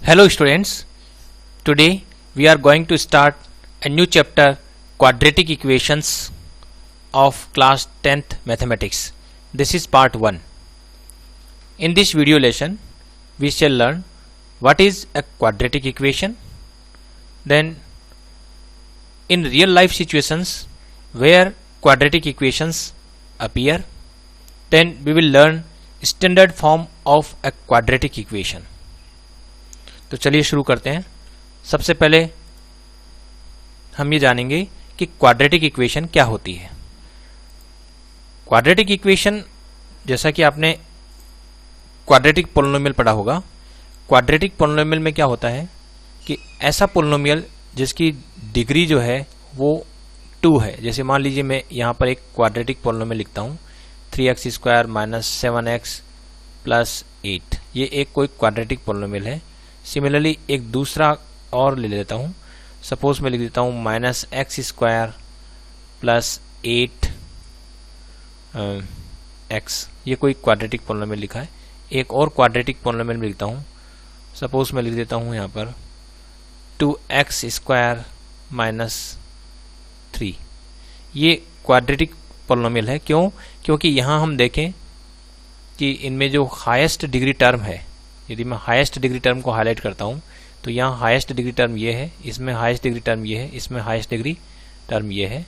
Hello students, today we are going to start a new chapter, quadratic equations of class 10th mathematics. This is part 1. In this video lesson we shall learn what is a quadratic equation, then in real life situations where quadratic equations appear, then we will learn standard form of a quadratic equation. तो चलिए शुरू करते हैं। सबसे पहले हम ये जानेंगे कि क्वाड्रेटिक इक्वेशन क्या होती है। क्वाड्रेटिक इक्वेशन, जैसा कि आपने क्वाड्रेटिक पोलिनोमियल पढ़ा होगा, क्वाड्रेटिक पोलिनोमियल में क्या होता है कि ऐसा पोलिनोमियल जिसकी डिग्री जो है वो 2 है। जैसे मान लीजिए मैं यहाँ पर एक क्वाड्रेटिक पोलिनोमियल लिखता हूँ 3x² - 7x + 8। ये एक कोई क्वाड्रेटिक पोलिनोमियल है। सिमिलरली एक दूसरा और ले लेता हूँ, सपोज मैं लिख देता हूँ -x² + 8x। ये कोई क्वाड्रेटिक पोलिनोमियल लिखा है। एक और क्वाड्रेटिक पोलिनोमियल में लिखता हूँ, सपोज मैं लिख देता हूँ यहाँ पर 2x² - 3। ये क्वाड्रेटिक पोलिनोमियल है। क्यों? क्योंकि यहाँ हम देखें कि इनमें जो हाईएस्ट डिग्री टर्म है, यदि मैं हाईएस्ट डिग्री टर्म को हाईलाइट करता हूं तो यहाँ हाईएस्ट डिग्री टर्म ये है, इसमें हाईएस्ट डिग्री टर्म ये है, इसमें हाईएस्ट डिग्री टर्म ये है,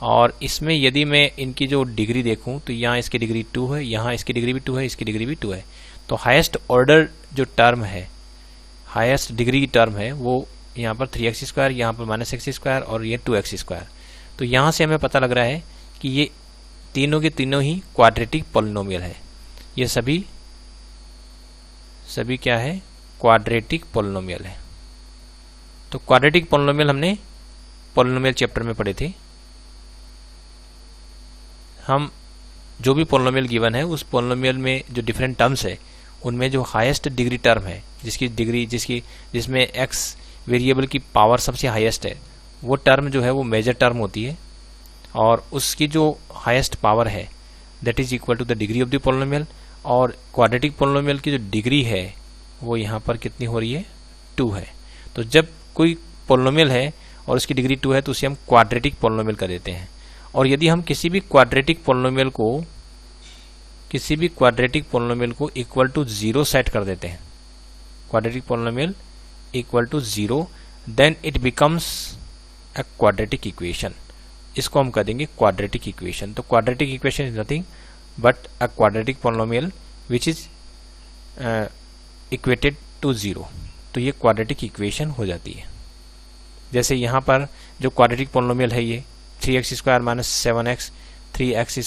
और इसमें यदि मैं इनकी जो डिग्री देखूं तो यहाँ इसकी डिग्री 2 है, यहाँ इसकी डिग्री भी 2 है, इसकी डिग्री भी 2 है। तो हाईएस्ट ऑर्डर जो टर्म है, हाईएस्ट डिग्री की टर्म है, वो यहाँ पर 3x², यहाँ पर -x² और ये 2x²। तो यहाँ से हमें पता लग रहा है कि ये तीनों के तीनों ही क्वाड्रेटिक पोलिनोमियल है। ये सभी क्या है? क्वाड्रेटिक पोलिनोमियल है। तो क्वाड्रेटिक पोलिनोमियल हमने पोलिनोमियल चैप्टर में पढ़े थे। हम जो भी पोलिनोमियल गिवन है उस पोलिनोमियल में जो डिफरेंट टर्म्स है उनमें जो हाईएस्ट डिग्री टर्म है, जिसमें x वेरिएबल की पावर सबसे हाईएस्ट है, वो टर्म जो है वो मेजर टर्म होती है, और उसकी जो हाईएस्ट पावर है that is equal to the degree of the polynomial. और क्वाड्रेटिक पोलिनोमियल की जो डिग्री है वो यहाँ पर कितनी हो रही है? 2 है। तो जब कोई पोलिनोमियल है और उसकी डिग्री 2 है तो उसे हम क्वाड्रेटिक पोलिनोमियल कर देते हैं। और यदि हम किसी भी क्वाड्रेटिक पोलिनोमियल को इक्वल टू 0 सेट कर देते हैं, quadratic polynomial equal to 0, then it becomes a quadratic equation. इसको हम कह देंगे क्वाड्रेटिक इक्वेशन। तो quadratic equation is nothing but a quadratic polynomial which is equated to 0। तो ये क्वाड्रेटिक इक्वेशन हो जाती है। जैसे यहाँ पर जो क्वाड्रेटिक पोलिनोमियल है ये 3x² - 7x, 3x² -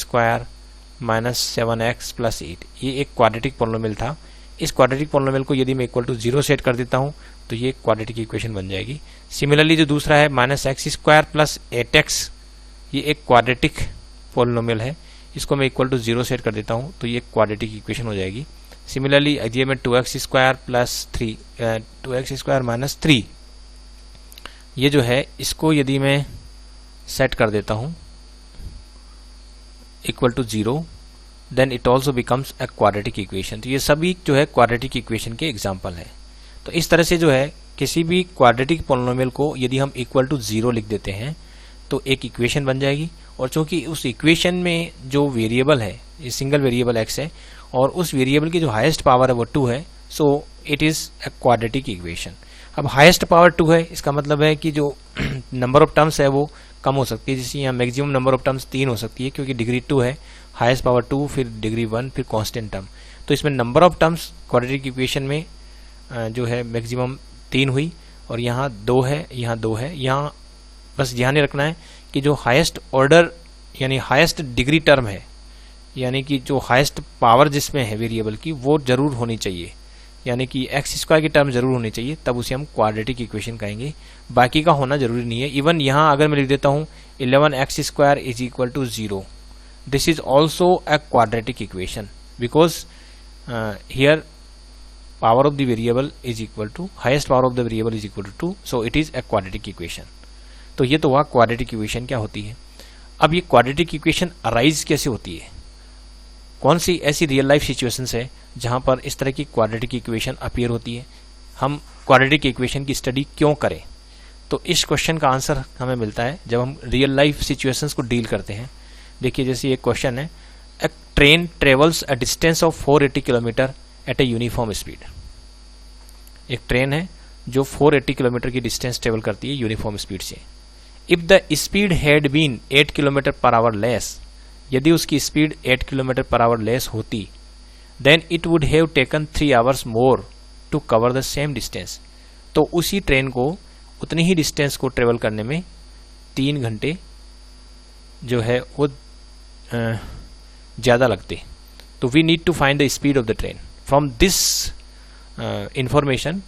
7x + 8, ये एक क्वाड्रेटिक पोलिनोमियल था। इस क्वाड्रेटिक पोलिनोमियल को यदि मैं इक्वल टू 0 सेट कर देता हूँ तो ये क्वाड्रेटिक इक्वेशन बन जाएगी। सिमिलरली जो दूसरा है -x² + 8x, ये एक क्वाड्रेटिक पोलिनोमियल है। इसको मैं इक्वल टू 0 सेट कर देता हूँ तो ये क्वाड्रेटिक इक्वेशन हो जाएगी। सिमिलरली यदि मैं 2x² - 3, ये जो है इसको यदि मैं सेट कर देता हूँ equal to 0, then it also becomes a quadratic equation. तो ये सभी जो है क्वाड्रेटिक इक्वेशन के एग्जाम्पल है। तो इस तरह से जो है किसी भी क्वाड्रेटिक पोलिनोमियल को यदि हम इक्वल टू 0 लिख देते हैं तो एक इक्वेशन बन जाएगी। और चूंकि उस इक्वेशन में जो वेरिएबल है, ये सिंगल वेरिएबल x है, और उस वेरिएबल की जो हाईएस्ट पावर है वो 2 है, so it is a quadratic equation. अब हाईएस्ट पावर 2 है, इसका मतलब है कि जो नंबर ऑफ टर्म्स है वो कम हो सकती है। जैसे यहाँ मैक्सिमम नंबर ऑफ टर्म्स 3 हो सकती है, क्योंकि डिग्री 2 है, हाईएस्ट पावर 2, फिर डिग्री 1, फिर कांस्टेंट टर्म। तो इसमें number of terms quadratic equation में जो है मैक्सिमम 3 हुई, और यहाँ 2 है, यहाँ 2 है। यहाँ बस ध्यान रखना है कि जो हाईएस्ट ऑर्डर यानी हाईएस्ट डिग्री टर्म है, यानी कि जो हाईएस्ट पावर जिसमें है वेरिएबल की, वो जरूर होनी चाहिए, यानी कि x² की टर्म जरूर होनी चाहिए, तब उसे हम क्वाड्रेटिक इक्वेशन कहेंगे। बाकी का होना जरूरी नहीं है। इवन यहाँ अगर मैं लिख देता हूँ 11x² = 0, this is also a quadratic equation, because here power of the variable is equal to highest power of the variable is equal to 2, so it is a quadratic equation। तो ये तो हुआ क्वाड्रेटिक इक्वेशन क्या होती है। अब ये quadratic equation arise कैसे होती है, कौन सी ऐसी रियल लाइफ सिचुएशंस है जहां पर इस तरह की क्वाड्रेटिक इक्वेशन अपीयर होती है। हम क्वाड्रेटिक इक्वेशन की स्टडी क्यों करें? तो इस क्वेश्चन का आंसर हमें मिलता है जब हम रियल लाइफ सिचुएशंस को डील करते हैं। देखिए जैसे ये क्वेश्चन है, a train travels a distance of 480 kilometer at a uniform speed. एक ट्रेन है जो 480 किलोमीटर की डिस्टेंस ट्रेवल करती है यूनिफॉर्म स्पीड से। If the speed had been 8 kilometer per hour less, यदि उसकी speed 8 kilometer per hour less होती, then it would have taken 3 hours more to cover the same distance. तो उसी train को उतनी ही डिस्टेंस को ट्रेवल करने में 3 घंटे जो है वो ज़्यादा लगते। तो we need to find the speed of the train. From this information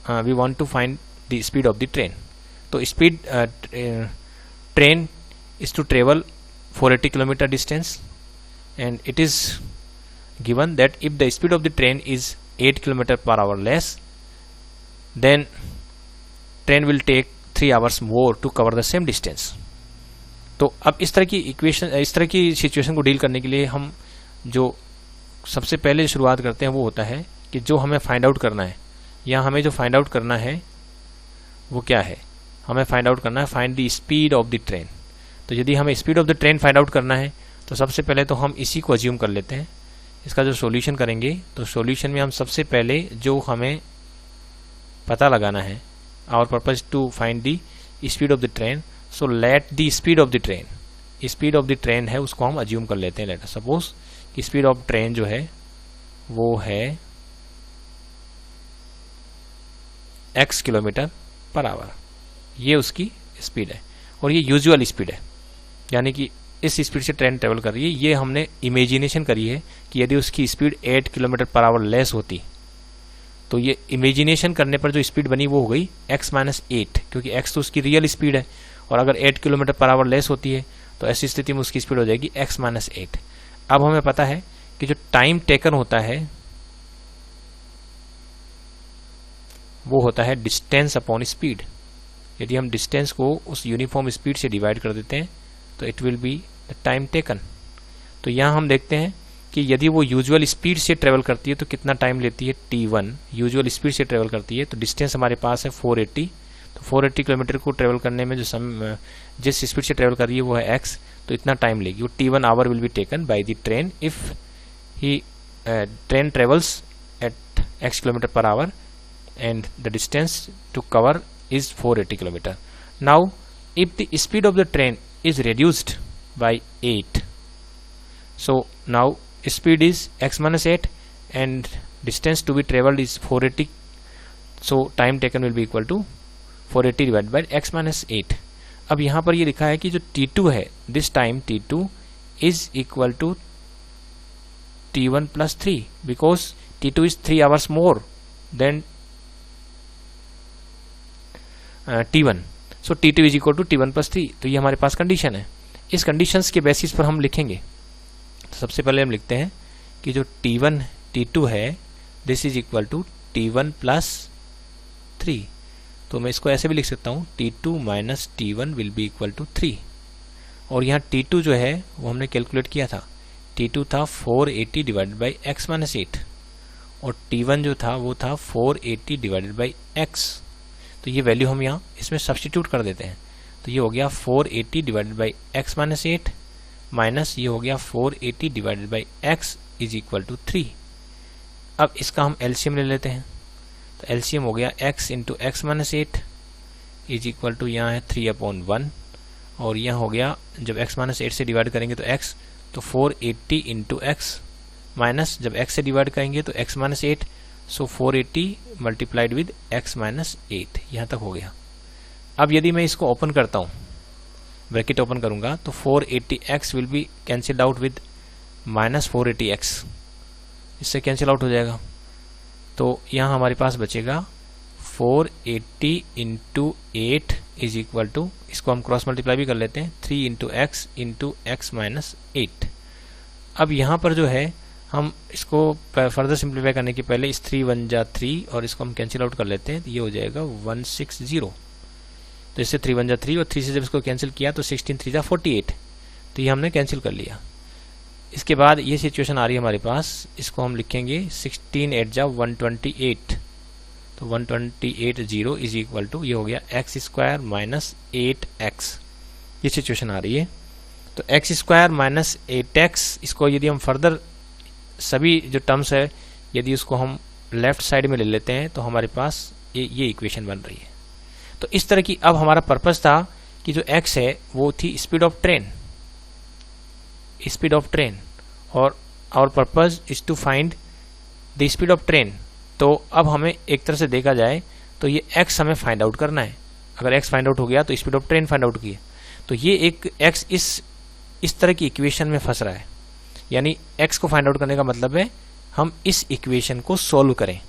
we want to find the speed of the train. तो speed train is to travel 480 kilometer distance, and it is given that if the speed of the train is 8 kilometer per hour less, then train will take 3 hours more to cover the same distance. तो अब इस तरह की equation, इस तरह की situation को deal करने के लिए हम जो सबसे पहले शुरुआत करते हैं वो होता है कि जो हमें फाइंड आउट करना है, या हमें जो फाइंड आउट करना है वो क्या है? हमें फाइंड आउट करना है find the speed of the train. तो यदि हमें speed of the train find out करना है तो सबसे पहले तो हम इसी को अज्यूम कर लेते हैं। इसका जो सॉल्यूशन करेंगे तो सॉल्यूशन में हम सबसे पहले जो हमें पता लगाना है, our purpose to find the speed of the train, so let the speed of the train, speed of the train है उसको हम अज्यूम कर लेते हैं। लेट अस सपोज कि स्पीड ऑफ ट्रेन जो है वो है x किलोमीटर पर आवर, ये उसकी स्पीड है और ये यूजुअल स्पीड है, यानी कि इस स्पीड से ट्रेन ट्रेवल कर रही है। ये हमने इमेजिनेशन करी है कि यदि उसकी speed 8 kilometer per hour less होती, तो ये इमेजिनेशन करने पर जो स्पीड बनी वो हो गई x-8, क्योंकि x तो उसकी रियल स्पीड है, और अगर 8 किलोमीटर पर आवर लेस होती है तो ऐसी स्थिति में उसकी स्पीड हो जाएगी x-8। अब हमें पता है कि जो टाइम टेकन होता है वो होता है डिस्टेंस अपॉन स्पीड। यदि हम डिस्टेंस को उस यूनिफॉर्म स्पीड से डिवाइड कर देते हैं तो it will be the time taken. तो यहाँ हम देखते हैं कि यदि वो यूजुअल स्पीड से ट्रेवल करती है तो कितना टाइम लेती है, t1। यूजुअल स्पीड से ट्रेवल करती है तो डिस्टेंस हमारे पास है 480। तो 480 किलोमीटर को ट्रेवल करने में जो जिस स्पीड से ट्रेवल कर रही है वो है x, तो इतना टाइम लेगी। वो t1 hour will be taken by the train if he train travels at x kilometre per hour and the distance to cover is 480 kilometer. Now if the speed of the train is reduced by 8, so now speed is x-8 and distance to be traveled is 480, so time taken will be equal to 480 divided by x-8. अब यहाँ पर ये लिखा है कि जो t2 है, this time t2 is equal to t1 plus 3 because t2 is 3 hours more than t1, so t2 is equal to t1 plus 3। तो ये हमारे पास कंडीशन है। इस कंडीशंस के बेसिस पर हम लिखेंगे। तो सबसे पहले हम लिखते हैं कि जो t2 है this is equal to t1 plus 3। तो मैं इसको ऐसे भी लिख सकता हूँ t2 minus t1 will be equal to 3। और यहाँ t2 जो है वो हमने कैलकुलेट किया था, t2 था 480 डिवाइडेड बाई x-8 और t1 जो था वो था 480 डिवाइडेड बाई x। तो ये वैल्यू हम यहाँ इसमें सब्स्टिट्यूट कर देते हैं। तो ये हो गया 480 डिवाइडेड बाई x-8 माइनस ये हो गया 480 divided by x is equal to 3। अब इसका हम एलसीएम ले लेते हैं। तो एलसीएम हो गया x into x-8 is equal to यहाँ है 3/1 और यहाँ हो गया जब x-8 से डिवाइड करेंगे तो x, तो 480 इंटू x माइनस जब x से डिवाइड करेंगे तो x-8, so 480 multiplied with x-8, यहाँ तक हो गया। अब यदि मैं इसको ओपन करता हूँ, ब्रैकेट ओपन करूँगा तो 480x will be cancelled out with minus 480x, इससे कैंसिल आउट हो जाएगा। तो यहाँ हमारे पास बचेगा 480 इंटू 8 इज इक्वल टू, इसको हम क्रॉस मल्टीप्लाई भी कर लेते हैं, 3 इंटू x-8। अब यहाँ पर जो है हम इसको फर्दर सिंप्लीफाई करने के पहले इस 3 1 जा 3 और इसको हम कैंसिल आउट कर लेते हैं। तो ये हो जाएगा 160। तो इससे 3 1 जा 3 और 3 से जब इसको कैंसिल किया तो 16 3 जा 48, तो ये हमने कैंसिल कर लिया। इसके बाद ये सिचुएशन आ रही है हमारे पास, इसको हम लिखेंगे 16 8 जा 128। तो 128 0 इज इक्वल टू ये हो गया एक्स स्क्वायर माइनस 8x, ये सिचुएशन आ रही है। तो एक्स स्क्वायर माइनस 8x, इसको यदि हम फर्दर सभी जो टर्म्स है यदि उसको हम लेफ्ट साइड में ले लेते हैं तो हमारे पास ये इक्वेशन बन रही है। तो इस तरह की अब हमारा पर्पस था कि जो x है वो थी स्पीड ऑफ ट्रेन, और our purpose is to find the speed of train. तो अब हमें एक तरह से देखा जाए तो ये x हमें फाइंड आउट करना है। अगर x फाइंड आउट हो गया तो speed of train find out की है। तो ये एक x इस तरह की इक्वेशन में फंस रहा है, यानी x को फाइंड आउट करने का मतलब है हम इस इक्वेशन को सॉल्व करें।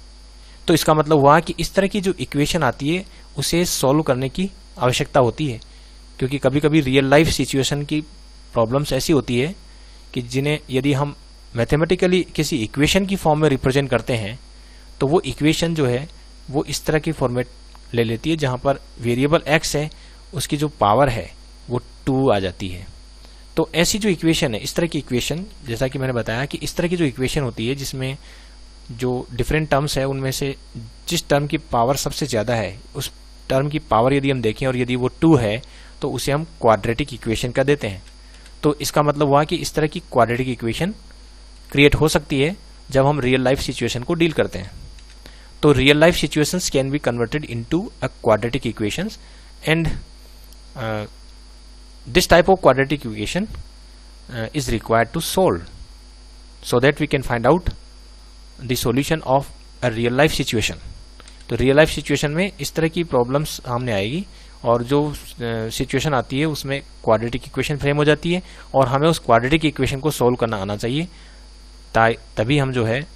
तो इसका मतलब हुआ कि इस तरह की जो इक्वेशन आती है उसे सॉल्व करने की आवश्यकता होती है, क्योंकि कभी कभी रियल लाइफ सिचुएशन की प्रॉब्लम्स ऐसी होती है कि जिन्हें यदि हम मैथमेटिकली किसी इक्वेशन की फॉर्म में रिप्रेजेंट करते हैं तो वो इक्वेशन जो है वो इस तरह की फॉर्मेट ले लेती है जहाँ पर वेरिएबल x है उसकी जो पावर है वो 2 आ जाती है। तो ऐसी जो इक्वेशन है, इस तरह की इक्वेशन, जैसा कि मैंने बताया कि इस तरह की जो इक्वेशन होती है जिसमें जो डिफरेंट टर्म्स है उनमें से जिस टर्म की पावर सबसे ज़्यादा है उस टर्म की पावर यदि हम देखें और यदि वो 2 है तो उसे हम क्वाड्रेटिक इक्वेशन का देते हैं। तो इसका मतलब हुआ कि इस तरह की क्वाड्रेटिक इक्वेशन क्रिएट हो सकती है जब हम रियल लाइफ सिचुएशन को डील करते हैं। तो real life situations can be converted into a quadratic equations and this type of quadratic equation is required to solve so that we can find out the solution of a real life situation. तो real life situation में इस तरह की problems सामने आएगी और जो situation आती है उसमें क्वाड्रेटिक इक्वेशन फ्रेम हो जाती है और हमें उस क्वाड्रेटिक इक्वेशन को सोल्व करना आना चाहिए, तभी हम जो है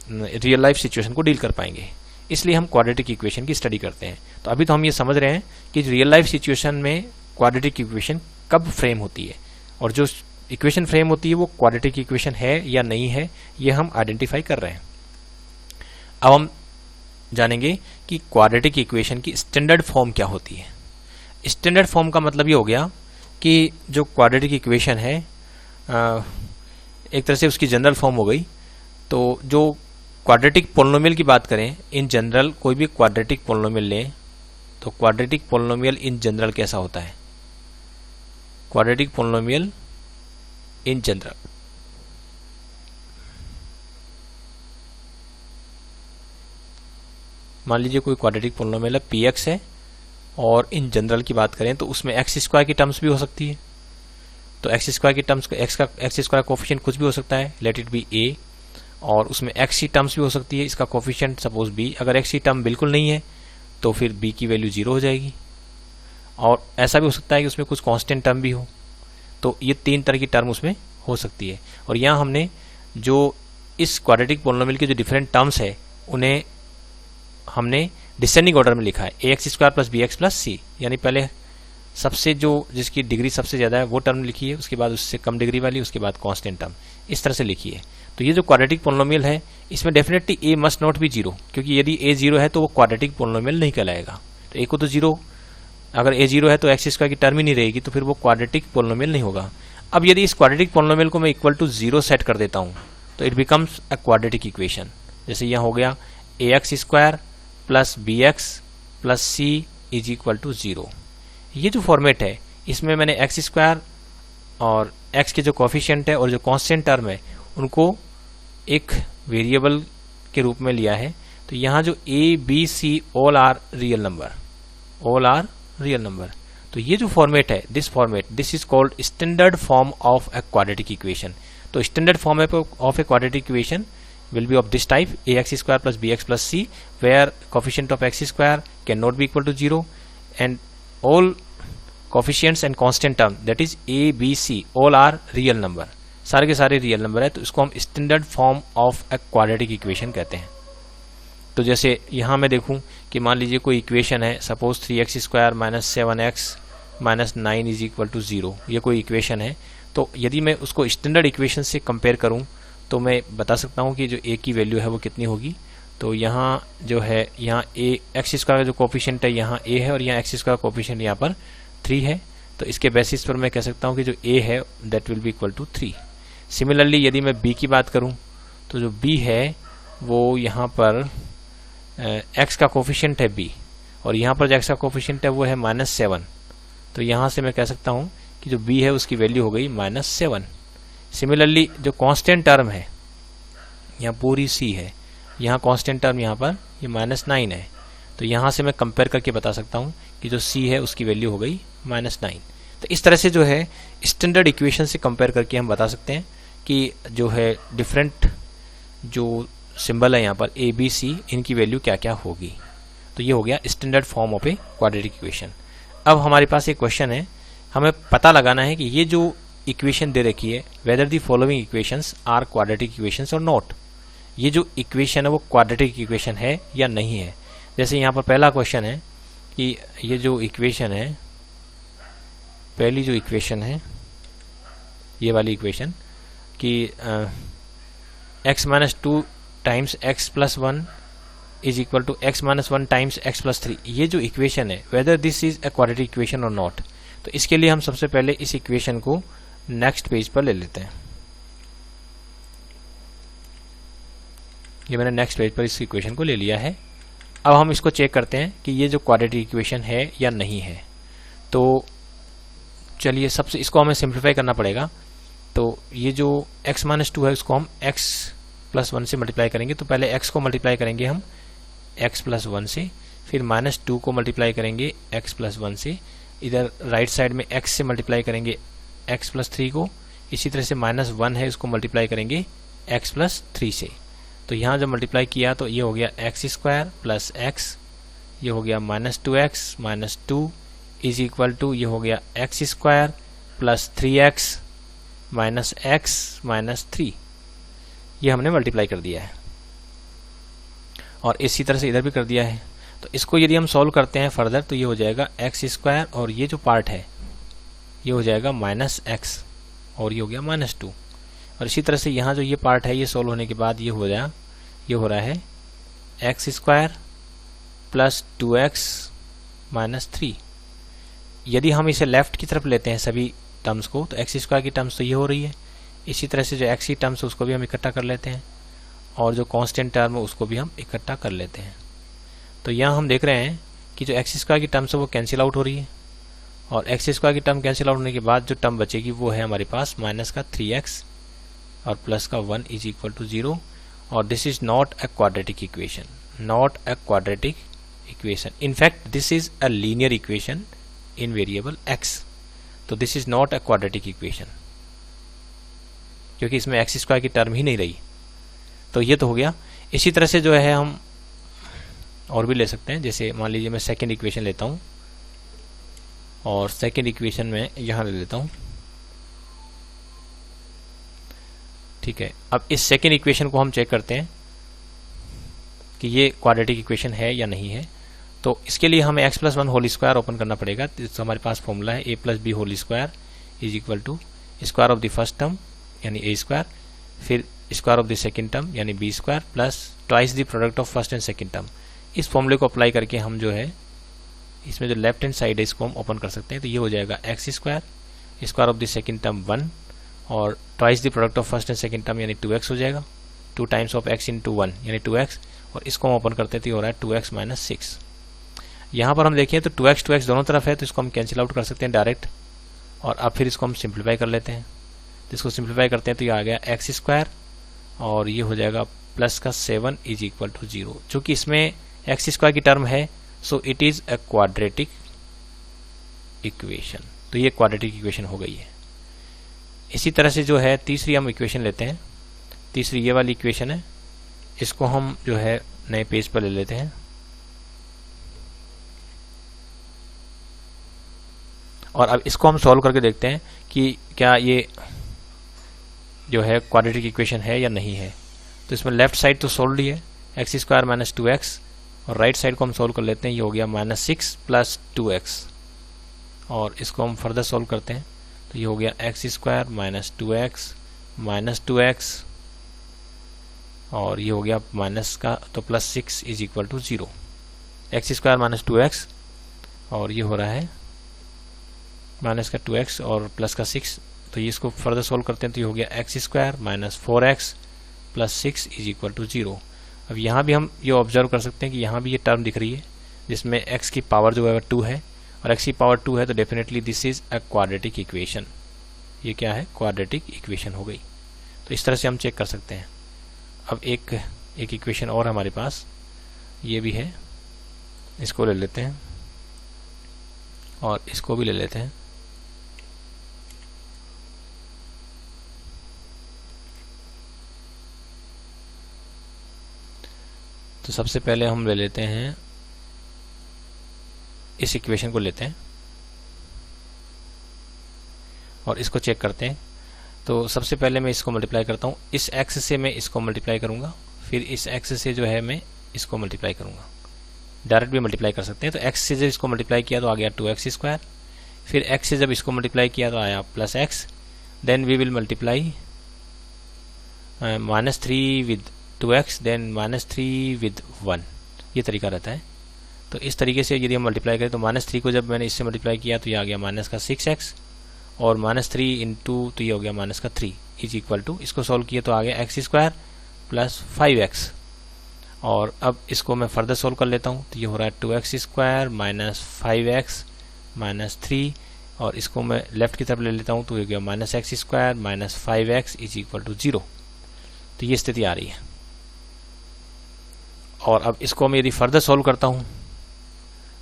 रियल लाइफ सिचुएशन को डील कर पाएंगे। इसलिए हम क्वाड्रेटिक इक्वेशन की स्टडी करते हैं। तो अभी तो हम ये समझ रहे हैं कि रियल लाइफ सिचुएशन में क्वाड्रेटिक इक्वेशन कब फ्रेम होती है और जो इक्वेशन फ्रेम होती है वो क्वाड्रेटिक इक्वेशन है या नहीं है, ये हम आइडेंटिफाई कर रहे हैं। अब हम जानेंगे कि क्वाड्रेटिक इक्वेशन की स्टैंडर्ड फॉर्म क्या होती है। स्टैंडर्ड फॉर्म का मतलब ये हो गया कि जो क्वाड्रेटिक इक्वेशन है एक तरह से उसकी जनरल फॉर्म हो गई। तो जो क्वाड्रेटिक पोलिनोमियल की बात करें, इन जनरल कोई भी क्वाड्रेटिक पोलिनोमियल लें तो क्वाड्रेटिक पोलिनोमियल इन जनरल कैसा होता है। क्वाड्रेटिक पोलिनोमियल इन जनरल, मान लीजिए कोई क्वाड्रेटिक पोलिनोमियल है px है और इन जनरल की बात करें तो उसमें एक्स स्क्वायर की टर्म्स भी हो सकती है। तो एक्स स्क्वायर की टर्म्स एक्स स्क्वायर कोफिशिएंट कुछ भी हो सकता है, लेट इट बी a, और उसमें एक्स की टर्म्स भी हो सकती है, इसका कोफिशिएंट सपोज b। अगर एक्स की टर्म बिल्कुल नहीं है तो फिर b की वैल्यू 0 हो जाएगी। और ऐसा भी हो सकता है कि उसमें कुछ कांस्टेंट टर्म भी हो। तो ये 3 तरह की टर्म उसमें हो सकती है। और यहाँ हमने जो इस क्वाड्रेटिक पोलिनोमियल के जो डिफरेंट टर्म्स है उन्हें हमने डिसेंडिंग ऑर्डर में लिखा है, ax square plus bx plus c, यानी पहले सबसे जो जिसकी डिग्री सबसे ज़्यादा है वो टर्म लिखी है, उसके बाद उससे कम डिग्री वाली, उसके बाद कांस्टेंट टर्म, इस तरह से लिखी है। तो ये जो क्वाड्रेटिक पोलिनोमियल है इसमें definitely a must not be 0, क्योंकि यदि a 0 है तो वो क्वाड्रेटिक पोलिनोमियल नहीं कहलाएगा। तो a को तो 0, अगर a 0 है तो एक्स स्क्वायर की टर्म ही नहीं रहेगी, तो फिर वो क्वाड्रेटिक पोलिनोमियल नहीं होगा। अब यदि इस क्वाड्रेटिक पोलिनोमियल को मैं इक्वल टू 0 सेट कर देता हूँ तो it becomes a quadratic equation. जैसे यहाँ हो गया ax square plus bx plus c is equal to 0। ये जो फॉर्मेट है इसमें मैंने एक्स स्क्वायर और x के जो कोफिशिएंट है और जो कांस्टेंट टर्म है उनको एक वेरिएबल के रूप में लिया है। तो यहाँ जो a b c all are real number, तो ये जो फॉर्मेट है, this is called standard form of a quadratic equation. तो standard form of a quadratic equation will be of this type, ax square plus bx plus c, where coefficient of x square cannot be equal to 0 and all coefficients and constant term, that is a b c, all are real number, सारे के सारे real number है। तो इसको हम standard form of a quadratic equation कहते हैं। तो जैसे यहाँ मैं देखूँ कि मान लीजिए कोई इक्वेशन है, suppose 3x square minus 7x minus 9 is equal to 0, ये कोई इक्वेशन है। तो यदि मैं उसको स्टैंडर्ड इक्वेशन से कंपेयर करूँ तो मैं बता सकता हूँ कि जो a की वैल्यू है वो कितनी होगी। तो यहाँ जो है, यहाँ a एक्स स्क्वायर का जो कोफिशिएंट है यहाँ a है और यहाँ एक्स स्क्वायर कोफिशिएंट यहाँ पर 3 है। तो इसके बेसिस पर मैं कह सकता हूँ कि जो a है that will be equal to 3। Similarly यदि मैं b की बात करूँ तो जो b है वो यहाँ पर x का कोफिशिएंट है b और यहाँ पर जो x का कोफिशिएंट है वो है -7, तो यहाँ से मैं कह सकता हूँ कि जो b है उसकी वैल्यू हो गई -7। सिमिलरली जो कांस्टेंट टर्म है यहाँ पूरी c है, यहाँ कांस्टेंट टर्म यहाँ पर ये -9 है, तो यहाँ से मैं कंपेयर करके बता सकता हूँ कि जो c है उसकी वैल्यू हो गई -9। तो इस तरह से जो है स्टैंडर्ड इक्वेशन से कंपेयर करके हम बता सकते हैं कि जो है डिफरेंट जो सिंबल है यहाँ पर ए बी सी, इनकी वैल्यू क्या क्या होगी। तो ये हो गया standard form of a quadratic equation. अब हमारे पास एक क्वेश्चन है, हमें पता लगाना है कि ये जो इक्वेशन दे रखी है whether the following equations are quadratic equations or not, ये जो इक्वेशन है वो क्वाड्रेटिक इक्वेशन है या नहीं है। जैसे यहाँ पर पहला क्वेश्चन है कि ये जो इक्वेशन है, पहली जो इक्वेशन है ये वाली इक्वेशन कि x-2 times x+1 is equal to x-1 times x+3, ये जो इक्वेशन है whether this is a quadratic equation or not. तो इसके लिए हम सबसे पहले इस इक्वेशन को नेक्स्ट पेज पर ले लेते हैं। ये मैंने नेक्स्ट पेज पर इस इक्वेशन को ले लिया है। अब हम इसको चेक करते हैं कि ये जो क्वाड्रेटिक इक्वेशन है या नहीं है। तो चलिए सबसे इसको हमें सिंप्लीफाई करना पड़ेगा। तो ये जो x-2 है उसको हम x+1 से मल्टीप्लाई करेंगे। तो पहले x को मल्टीप्लाई करेंगे हम x+1 से, फिर -2 को मल्टीप्लाई करेंगे x+1 से, इधर राइट साइड में x से मल्टीप्लाई करेंगे x+3 को, इसी तरह से -1 है इसको मल्टीप्लाई करेंगे x+3 से। तो यहाँ जब मल्टीप्लाई किया तो ये हो गया x² प्लस x, ये हो गया -2x minus 2 is equal to ये हो गया x² plus 3x minus x minus 3, ये हमने मल्टीप्लाई कर दिया है और इसी तरह से इधर भी कर दिया है। तो इसको यदि हम सॉल्व करते हैं फर्दर तो ये हो जाएगा x² और ये जो पार्ट है ये हो जाएगा -x और ये हो गया -2, और इसी तरह से यहाँ जो ये पार्ट है ये सॉल्व होने के बाद ये हो रहा है x² प्लस 2x माइनस 3। यदि हम इसे लेफ्ट की तरफ लेते हैं सभी टर्म्स को तो x² की टर्म्स तो ये हो रही है, इसी तरह से जो x की टर्म्स उसको भी हम इकट्ठा कर लेते हैं और जो कांस्टेंट टर्म है उसको भी हम इकट्ठा कर लेते हैं। तो यहाँ हम देख रहे हैं कि जो x² की टर्म्स है वो कैंसिल आउट हो रही है और x² की टर्म कैंसिल आउट होने के बाद जो टर्म बचेगी वो है हमारे पास माइनस का 3x और प्लस का 1 इज इक्वल टू 0, और this is not a quadratic equation, not a quadratic equation. In fact this is a linear equation in variable x। तो this is not a quadratic equation क्योंकि इसमें x² की term ही नहीं रही। तो ये तो हो गया। इसी तरह से जो है हम और भी ले सकते हैं, जैसे मान लीजिए मैं सेकेंड इक्वेशन लेता हूँ और सेकेंड इक्वेशन में यहाँ ले लेता हूँ, ठीक है। अब इस सेकेंड इक्वेशन को हम चेक करते हैं कि ये क्वाड्रेटिक इक्वेशन है या नहीं है। तो इसके लिए हमें x+1 होल स्क्वायर ओपन करना पड़ेगा। तो हमारे पास फॉर्मूला है a plus b whole square is equal to square of the first term यानी a², फिर square of the second term यानी b² plus twice the product of first and second term. इस फॉर्मूले को अप्लाई करके हम जो है इसमें जो लेफ्ट हैंड साइड है इसको हम ओपन कर सकते हैं। तो ये हो जाएगा x² square of the second term 1 और twice the product of first and second term यानी 2x हो जाएगा, 2 टाइम्स ऑफ x इंटू 1 यानी 2x, और इसको हम ओपन करते हैं तो ये हो रहा है 2x माइनस 6। यहाँ पर हम देखें तो 2x दोनों तरफ है तो इसको हम कैंसिल आउट कर सकते हैं डायरेक्ट, और अब फिर इसको हम सिंप्लीफाई कर लेते हैं। तो इसको सिंप्लीफाई करते हैं तो ये आ गया x² और ये हो जाएगा प्लस का 7 इज इक्वल टू 0, चूँकि इसमें x² की टर्म है so it is a quadratic equation. तो ये क्वाड्रेटिक इक्वेशन हो गई है। इसी तरह से जो है तीसरी हम इक्वेशन लेते हैं, तीसरी ये वाली इक्वेशन है, इसको हम जो है नए पेज पर ले लेते हैं और अब इसको हम सॉल्व करके देखते हैं कि क्या ये जो है क्वाड्रेटिक इक्वेशन है या नहीं है। तो इसमें लेफ्ट साइड तो सॉल्व ही है x² माइनस 2x, और राइट साइड को हम सॉल्व कर लेते हैं, ये हो गया -6 प्लस 2x, और इसको हम फर्दर सॉल्व करते हैं तो ये हो गया x² minus 2x minus 2x और ये हो गया माइनस का तो plus 6 is equal to 0, x² minus 2x और ये हो रहा है माइनस का 2x और प्लस का 6। तो ये इसको फर्दर सॉल्व करते हैं तो ये हो गया x² minus 4x plus 6 is equal to 0। अब यहाँ भी हम ये ऑब्जर्व कर सकते हैं कि यहाँ भी ये टर्म दिख रही है जिसमें x की पावर जो है 2 है, और x की पावर 2 है तो definitely this is a quadratic equation. ये क्या है? क्वाड्रेटिक इक्वेशन हो गई। तो इस तरह से हम चेक कर सकते हैं। अब एक इक्वेशन और हमारे पास ये भी है, इसको ले लेते हैं और इसको भी ले लेते हैं। तो सबसे पहले हम ले लेते हैं, इस इक्वेशन को लेते हैं और इसको चेक करते हैं। तो सबसे पहले मैं इसको मल्टीप्लाई करता हूँ, इस x से मैं इसको मल्टीप्लाई करूँगा, फिर इस x से जो है मैं इसको मल्टीप्लाई करूँगा। डायरेक्ट भी मल्टीप्लाई कर सकते हैं। तो x से जब इसको मल्टीप्लाई किया तो आ गया 2x², फिर x से जब इसको मल्टीप्लाई किया तो आया +x, then we will multiply -3 with 2x, then -3 with 1। ये तरीका रहता है। तो इस तरीके से यदि हम मल्टीप्लाई करें तो -3 को जब मैंने इससे मल्टीप्लाई किया तो ये आ गया -6x, और -3 इंटू तो ये हो गया -3 इज इक्वल टू, इसको सॉल्व किया तो आ गया x² + 5x। और अब इसको मैं फर्दर सॉल्व कर लेता हूँ तो ये हो रहा है 2x² - 5x - 3, और इसको मैं लेफ्ट की तरफ ले लेता हूँ तो ये गया -x² - 5x is equal to 0। तो ये स्थिति आ रही है। और अब इसको मैं यदि फर्दर सॉल्व करता हूँ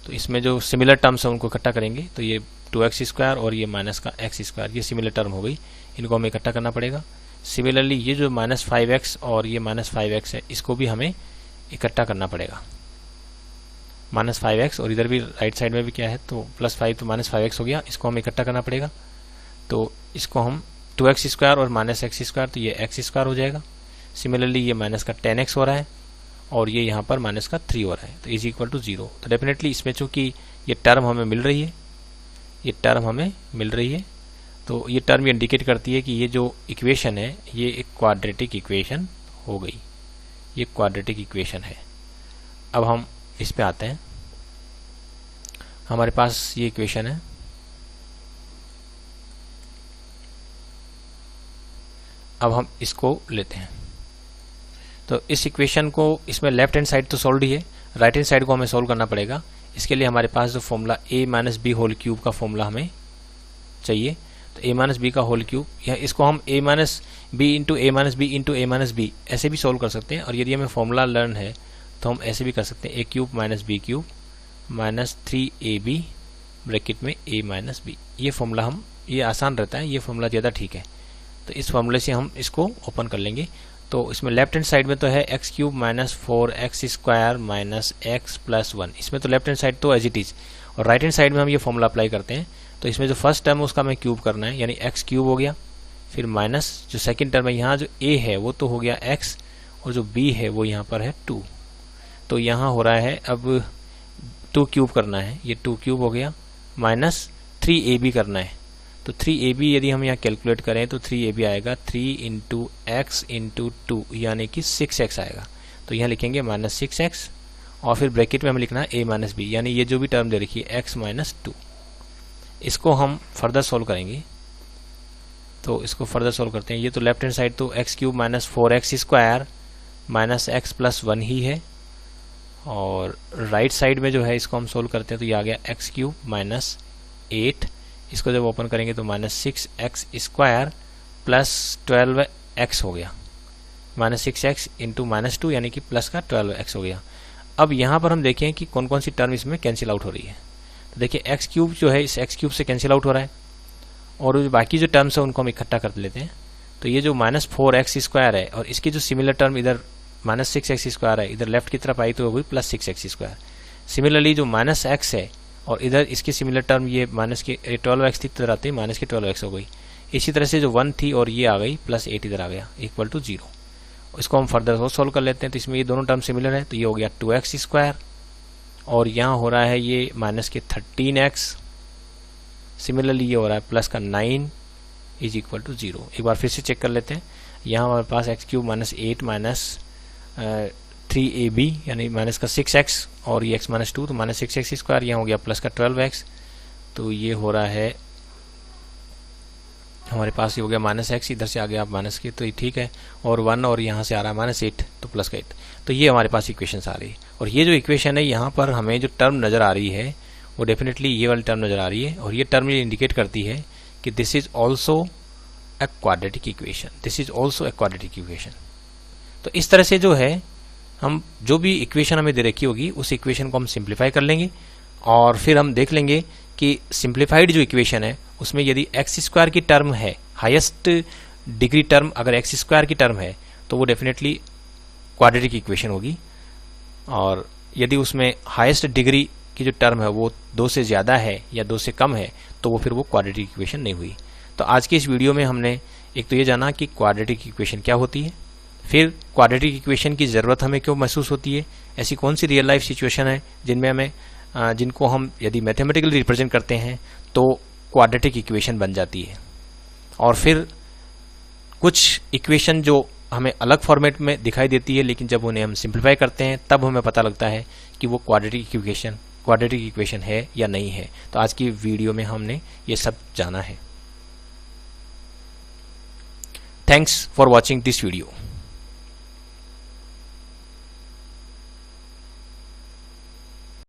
तो इसमें जो सिमिलर टर्म्स हैं उनको इकट्ठा करेंगे। तो ये 2x² और ये -x², ये सिमिलर टर्म हो गई, इनको हमें इकट्ठा करना पड़ेगा। सिमिलरली ये जो -5x और ये -5x है, इसको भी हमें इकट्ठा करना पड़ेगा। -5x और इधर भी राइट साइड में भी क्या है तो +5, तो -5x हो गया, इसको हमें इकट्ठा करना पड़ेगा। तो इसको हम 2x² और -x², तो ये x² हो जाएगा। सिमिलरली ये -10x हो रहा है और ये यहाँ पर -3 हो रहा है, तो इज इक्वल टू 0। तो डेफिनेटली इसमें चूंकि ये टर्म हमें मिल रही है, तो ये टर्म ये इंडिकेट करती है कि ये जो इक्वेशन है ये एक क्वाड्रेटिक इक्वेशन हो गई, ये क्वाड्रेटिक इक्वेशन है। अब हम इस पे आते हैं। हमारे पास ये इक्वेशन है, अब हम इसको लेते हैं। तो इस इक्वेशन को, इसमें लेफ्ट हैंड साइड तो सॉल्व ही है, राइट हैंड साइड को हमें सॉल्व करना पड़ेगा। इसके लिए हमारे पास जो formula a - b whole cube का फॉर्मूला हमें चाहिए। तो a - b का होल क्यूब, या इसको हम a - b into a - b into a - b ऐसे भी सॉल्व कर सकते हैं। और यदि हमें फॉर्मूला लर्न है तो हम ऐसे भी कर सकते हैं, a³ - b³ -3ab ब्रैकेट में a - b। ये फॉर्मूला हम, ये आसान रहता है, ये फॉर्मूला ज़्यादा ठीक है। तो इस फॉर्मूले से हम इसको ओपन कर लेंगे। तो इसमें लेफ्ट हैंड साइड में तो है x³ - 4x² - x + 1, इसमें तो लेफ्ट हैंड साइड तो एज इट इज, और राइट हैंड साइड में हम ये फॉर्मूला अप्लाई करते हैं। तो इसमें जो फर्स्ट टर्म है उसका हमें क्यूब करना है, यानी x³ हो गया, फिर माइनस जो सेकंड टर्म है, यहाँ जो a है वो तो हो गया x, और जो b है वो यहाँ पर है 2। तो यहाँ हो रहा है अब 2 क्यूब करना है, ये 2 क्यूब हो गया, माइनस 3ab करना है। तो 3ab यदि हम यहाँ कैलकुलेट करें तो 3ab आएगा 3 इंटू एक्स इंटू 2, यानी कि 6x आएगा। तो यहाँ लिखेंगे -6x, और फिर ब्रैकेट में हमें लिखना है a - b, यानी ये जो भी टर्म दे रखी है x - 2। इसको हम फर्दर सॉल्व करेंगे। तो इसको फर्दर सॉल्व करते हैं। ये तो लेफ्ट हैंड साइड तो x³ - 4x² - x + 1 ही है, और राइट साइड में जो है इसको हम सोल्व करते हैं तो ये आ गया x³ - 8, इसको जब ओपन करेंगे तो -6x² + 12x हो गया, -6x इंटू -2 यानी कि प्लस का 12x हो गया। अब यहाँ पर हम देखें कि कौन कौन सी टर्म इसमें कैंसिल आउट हो रही है। तो देखिए x³ जो है इस x³ से कैंसिल आउट हो रहा है, और बाकी जो टर्म्स है उनको हम इकट्ठा कर लेते हैं। तो ये जो -4x² है और इसकी जो सिमिलर टर्म इधर -6x² है, इधर लेफ्ट की तरफ आई तो वो हुई +6x²। सिमिलरली जो -x है और इधर इसकी सिमिलर टर्म ये माइनस की 12x थी, इधर आते ही माइनस की 12x हो गई। इसी तरह से जो 1 थी और ये आ गई +8 इधर आ गया इक्वल टू 0। इसको हम फर्दर सॉल्व कर लेते हैं। तो इसमें ये दोनों टर्म सिमिलर है, तो ये हो गया 2x², और यहाँ हो रहा है ये माइनस के 13x। सिमिलरली ये हो रहा है प्लस का 9 इज इक्वल टू 0। एक बार फिर से चेक कर लेते हैं। यहाँ हमारे पास x³ - 8 - 3ab यानी माइनस का 6x, और ये x - 2 तो -6x², यहाँ हो गया प्लस का 12x। तो ये हो रहा है हमारे पास ये हो गया -x, इधर से आ गया आप माइनस के, तो ये ठीक है, और 1 और यहाँ से आ रहा है -8 तो +8, तो ये हमारे पास इक्वेशंस आ रही है। और ये जो इक्वेशन है यहाँ पर हमें जो टर्म नज़र आ रही है वो डेफिनेटली ये वाली टर्म नज़र आ रही है, और ये टर्म ये इंडिकेट करती है कि this is also a quadratic equation, this is also a quadratic equation. तो इस तरह से जो है हम जो भी इक्वेशन हमें दे रखी होगी उस इक्वेशन को हम सिंप्लीफाई कर लेंगे, और फिर हम देख लेंगे कि सिंप्लीफाइड जो इक्वेशन है उसमें यदि x² की टर्म है, हाईएस्ट डिग्री टर्म अगर x² की टर्म है तो वो डेफिनेटली क्वाड्रेटिक इक्वेशन होगी, और यदि उसमें हाईएस्ट डिग्री की जो टर्म है वो 2 से ज़्यादा है या 2 से कम है तो वो फिर वो क्वाड्रेटिक इक्वेशन नहीं हुई। तो आज के इस वीडियो में हमने एक तो ये जाना कि क्वाड्रेटिक इक्वेशन क्या होती है, फिर क्वाड्रेटिक इक्वेशन की ज़रूरत हमें क्यों महसूस होती है, ऐसी कौन सी रियल लाइफ सिचुएशन है जिनमें हमें जिनको हम यदि मैथमेटिकली रिप्रेजेंट करते हैं तो क्वाड्रेटिक इक्वेशन बन जाती है, और फिर कुछ इक्वेशन जो हमें अलग फॉर्मेट में दिखाई देती है लेकिन जब उन्हें हम सिंप्लीफाई करते हैं तब हमें पता लगता है कि वो क्वाड्रेटिक इक्वेशन है या नहीं है। तो आज की वीडियो में हमने ये सब जाना है। Thanks for watching this video.